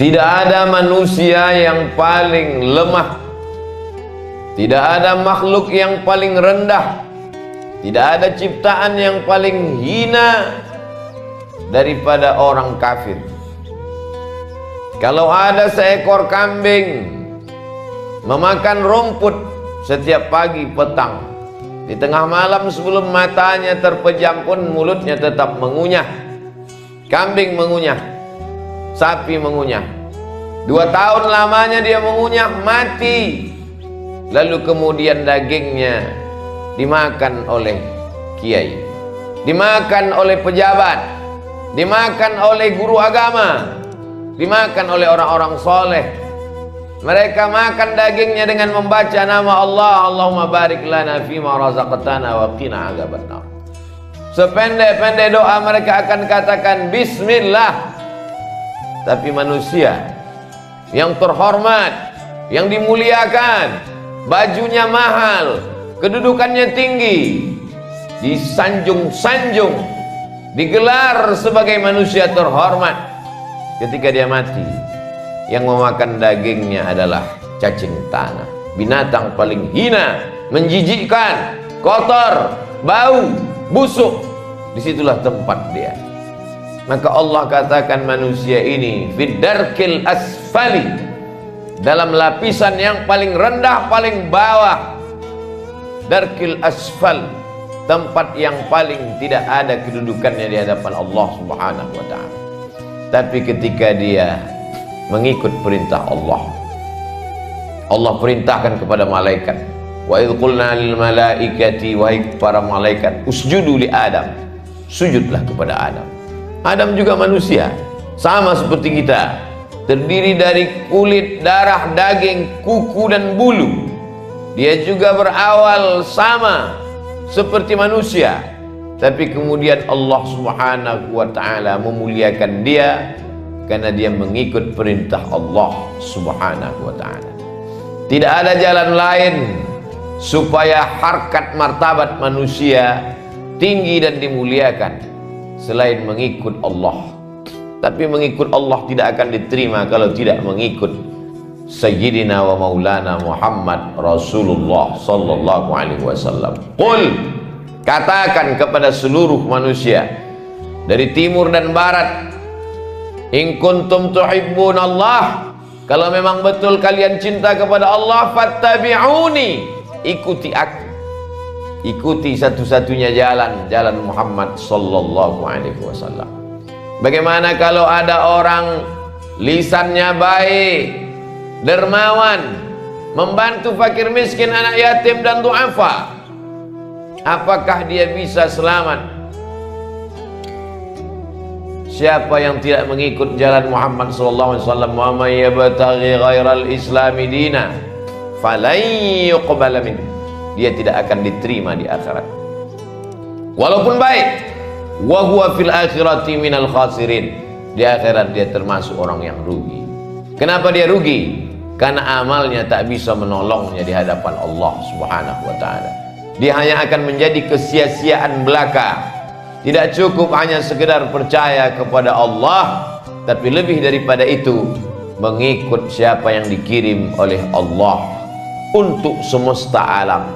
Tidak ada manusia yang paling lemah, tidak ada makhluk yang paling rendah, tidak ada ciptaan yang paling hina daripada orang kafir. Kalau ada seekor kambing memakan rumput setiap pagi petang, di tengah malam sebelum matanya terpejam pun mulutnya tetap mengunyah. Kambing mengunyah, sapi mengunyah. 2 tahun lamanya dia mengunyah, mati. Lalu kemudian dagingnya dimakan oleh kiai, dimakan oleh pejabat, dimakan oleh guru agama, dimakan oleh orang-orang soleh. Mereka makan dagingnya dengan membaca nama Allah, Allahumma barik lana fima razaqtana wa qina adzabannar. Sependek-pendek doa mereka akan katakan bismillah. Tapi manusia yang terhormat, yang dimuliakan, bajunya mahal, kedudukannya tinggi, disanjung-sanjung, digelar sebagai manusia terhormat. Ketika dia mati, yang memakan dagingnya adalah cacing tanah, binatang paling hina, menjijikkan, kotor, bau, busuk. Disitulah tempat dia. Maka Allah katakan manusia ini fiddarkil asfali, dalam lapisan yang paling rendah, paling bawah. Darkil asfal, tempat yang paling tidak ada kedudukannya di hadapan Allah Subhanahu wa ta'ala. Tapi ketika dia mengikut perintah Allah, Allah perintahkan kepada malaikat, wa idh qulna lil malaikati, wahai para malaikat, usjudu li Adam, sujudlah kepada Adam. Adam juga manusia, sama seperti kita, terdiri dari kulit, darah, daging, kuku dan bulu. Dia juga berawal sama seperti manusia, tapi kemudian Allah Subhanahu wa ta'ala memuliakan dia karena dia mengikut perintah Allah Subhanahu wa ta'ala. Tidak ada jalan lain supaya harkat martabat manusia tinggi dan dimuliakan selain mengikut Allah. Tapi mengikut Allah tidak akan diterima kalau tidak mengikut Sayyidina wa Maulana Muhammad Rasulullah sallallahu alaihi wasallam. Qul, katakan kepada seluruh manusia dari timur dan barat, in kuntum tuhibbun Allah, kalau memang betul kalian cinta kepada Allah, fattabi'uni, ikuti aku. Ikuti satu-satunya jalan, jalan Muhammad sallallahu alaihi wasallam. Bagaimana kalau ada orang lisannya baik, dermawan, membantu fakir miskin, anak yatim dan du'afa, apakah dia bisa selamat? Siapa yang tidak mengikut jalan Muhammad sallallahu alaihi wasallam, wa may yabtaghi ghairal islami dina falan yuqbala minhu, dia tidak akan diterima di akhirat walaupun baik. Wa huwa fil akhirati minal khasirin, di akhirat dia termasuk orang yang rugi. Kenapa dia rugi? Karena amalnya tak bisa menolongnya di hadapan Allah Subhanahu wa ta'ala. Dia hanya akan menjadi kesia-siaan belaka. Tidak cukup hanya sekedar percaya kepada Allah, tapi lebih daripada itu mengikut siapa yang dikirim oleh Allah untuk semesta alam,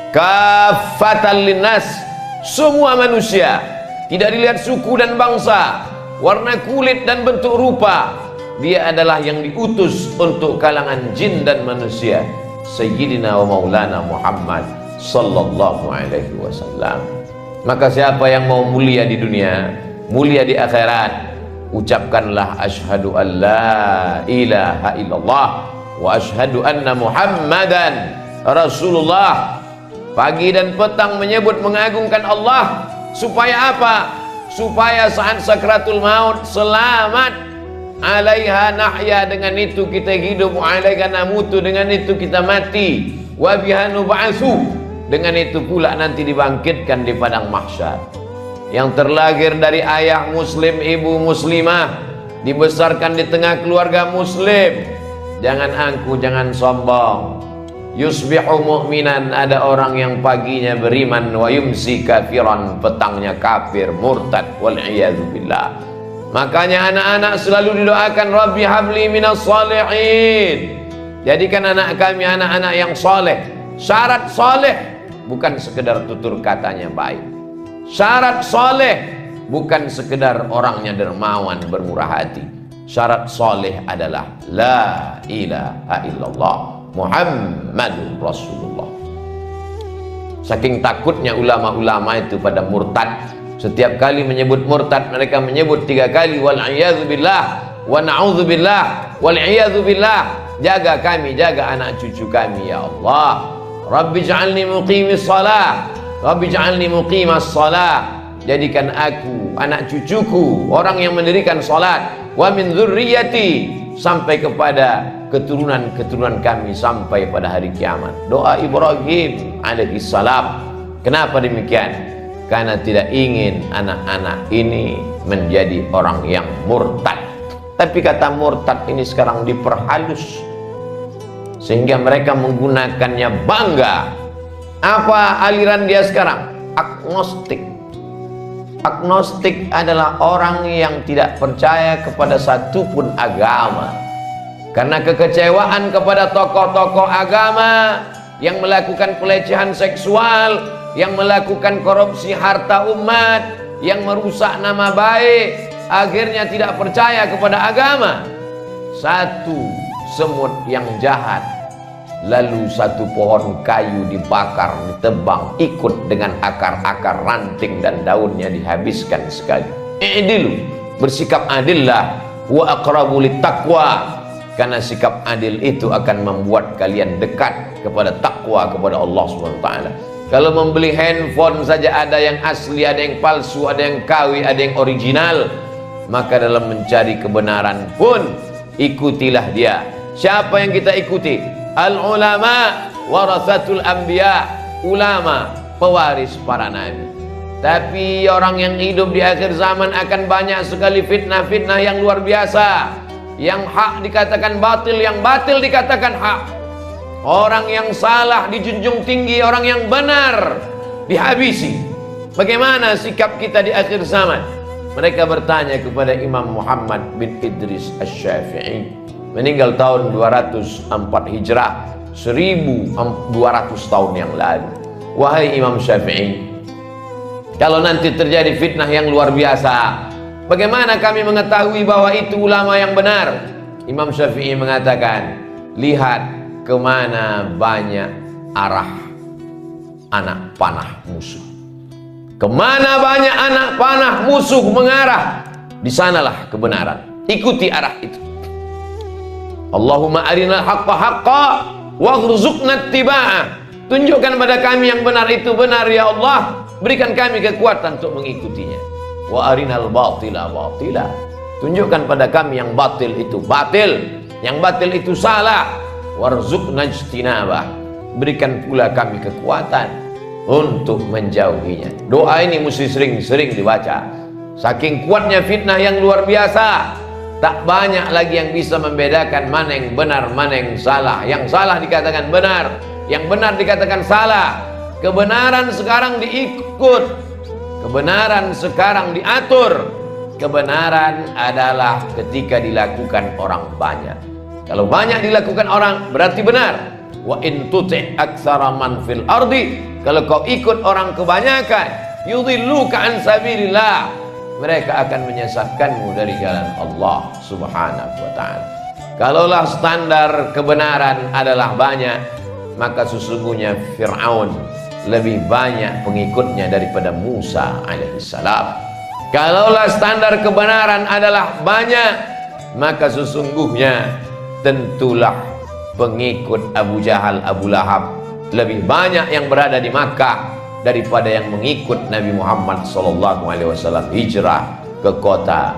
kafatan linnas, semua manusia, tidak dilihat suku dan bangsa, warna kulit dan bentuk rupa. Dia adalah yang diutus untuk kalangan jin dan manusia, Sayyidina wa Maulana Muhammad sallallahu alaihi wasallam. Maka siapa yang mau mulia di dunia, mulia di akhirat, ucapkanlah asyhadu an la ilaha illallah wa asyhadu anna Muhammadan Rasulullah. Pagi dan petang menyebut mengagungkan Allah. Supaya apa? Supaya saat sakratul maut selamat. Alaiha nahya, dengan itu kita hidup, alaiha namutu, dengan itu kita mati, wa biha nub'atsu, dengan itu pula nanti dibangkitkan di padang mahsyar. Yang terlahir dari ayah muslim, ibu muslimah, dibesarkan di tengah keluarga muslim. Jangan angku, jangan sombong. Yusbihu mu'minan, ada orang yang paginya beriman, wa yumsi kafiran, petangnya kafir, murtad, wal'iyadzubillah. Makanya anak-anak selalu didoakan, Rabbi habli minas salihin. Jadikan anak kami anak-anak yang soleh. Syarat soleh bukan sekedar tutur katanya baik. Syarat soleh bukan sekedar orangnya dermawan, bermurah hati. Syarat soleh adalah la ilaha illallah Muhammadur Rasulullah. Saking takutnya ulama-ulama itu pada murtad, setiap kali menyebut murtad mereka menyebut 3 kali wal'iyadzubillah wa na'udzubillah wal'iyadzubillah. Jaga kami, jaga anak cucu kami ya Allah. Rabbi ja'alni muqimis salah, Rabbi ja'alni muqimas salah. Jadikan aku, anak cucuku, orang yang mendirikan salat. Wa min dzurriyyati, sampai kepada keturunan-keturunan kami sampai pada hari kiamat. Doa Ibrahim alaihi salam. Kenapa demikian? Karena tidak ingin anak-anak ini menjadi orang yang murtad. Tapi kata murtad ini sekarang diperhalus sehingga mereka menggunakannya bangga. Apa aliran dia sekarang? Agnostik. Agnostik adalah orang yang tidak percaya kepada satupun agama. Karena kekecewaan kepada tokoh-tokoh agama yang melakukan pelecehan seksual, yang melakukan korupsi harta umat, yang merusak nama baik, akhirnya tidak percaya kepada agama. Satu semut yang jahat, lalu satu pohon kayu dibakar, ditebang, ikut dengan akar-akar, ranting dan daunnya dihabiskan sekali. I'dilu, bersikap adillah, wa aqrabu littaqwa. Karena sikap adil itu akan membuat kalian dekat kepada takwa kepada Allah SWT. Kalau membeli handphone saja ada yang asli, ada yang palsu, ada yang KW, ada yang original, maka dalam mencari kebenaran pun ikutilah dia. Siapa yang kita ikuti? Al-ulama warathatul anbiya, ulama pewaris para nabi. Tapi orang yang hidup di akhir zaman akan banyak sekali fitnah-fitnah yang luar biasa. Yang hak dikatakan batil, yang batil dikatakan hak. Orang yang salah dijunjung tinggi, orang yang benar dihabisi. Bagaimana sikap kita di akhir zaman? Mereka bertanya kepada Imam Muhammad bin Idris Asy-Syafi'i, meninggal tahun 204 Hijrah, 1200 tahun yang lalu. Wahai Imam Syafi'i, kalau nanti terjadi fitnah yang luar biasa, bagaimana kami mengetahui bahwa itu ulama yang benar? Imam Syafi'i mengatakan, lihat kemana banyak arah anak panah musuh. Kemana banyak anak panah musuh mengarah, di sanalah kebenaran. Ikuti arah itu. Allahumma arinal haqqa haqqa waghzuqna ittiba'ah. Tunjukkan pada kami yang benar itu benar ya Allah, berikan kami kekuatan untuk mengikutinya. Wa arinal batila batila. Tunjukkan pada kami yang batil itu batil, yang batil itu salah. Warzuqna ijtinabah. Berikan pula kami kekuatan untuk menjauhinya. Doa ini mesti sering-sering dibaca. Saking kuatnya fitnah yang luar biasa, tak banyak lagi yang bisa membedakan mana yang benar, mana yang salah. Yang salah dikatakan benar, yang benar dikatakan salah. Kebenaran sekarang diikut, kebenaran sekarang diatur. Kebenaran adalah ketika dilakukan orang banyak. Kalau banyak dilakukan orang berarti benar. Wa in tuti' aktsara man fil ardi, kalau kau ikut orang kebanyakan, yudhilluka an sabilillah, mereka akan menyesatkanmu dari jalan Allah Subhanahu wa taala. Kalaulah standar kebenaran adalah banyak, maka sesungguhnya Fir'aun lebih banyak pengikutnya daripada Musa alaihissalam. Kalaulah standar kebenaran adalah banyak, maka sesungguhnya tentulah pengikut Abu Jahal, Abu Lahab lebih banyak yang berada di Makkah daripada yang mengikut Nabi Muhammad SAW hijrah ke kota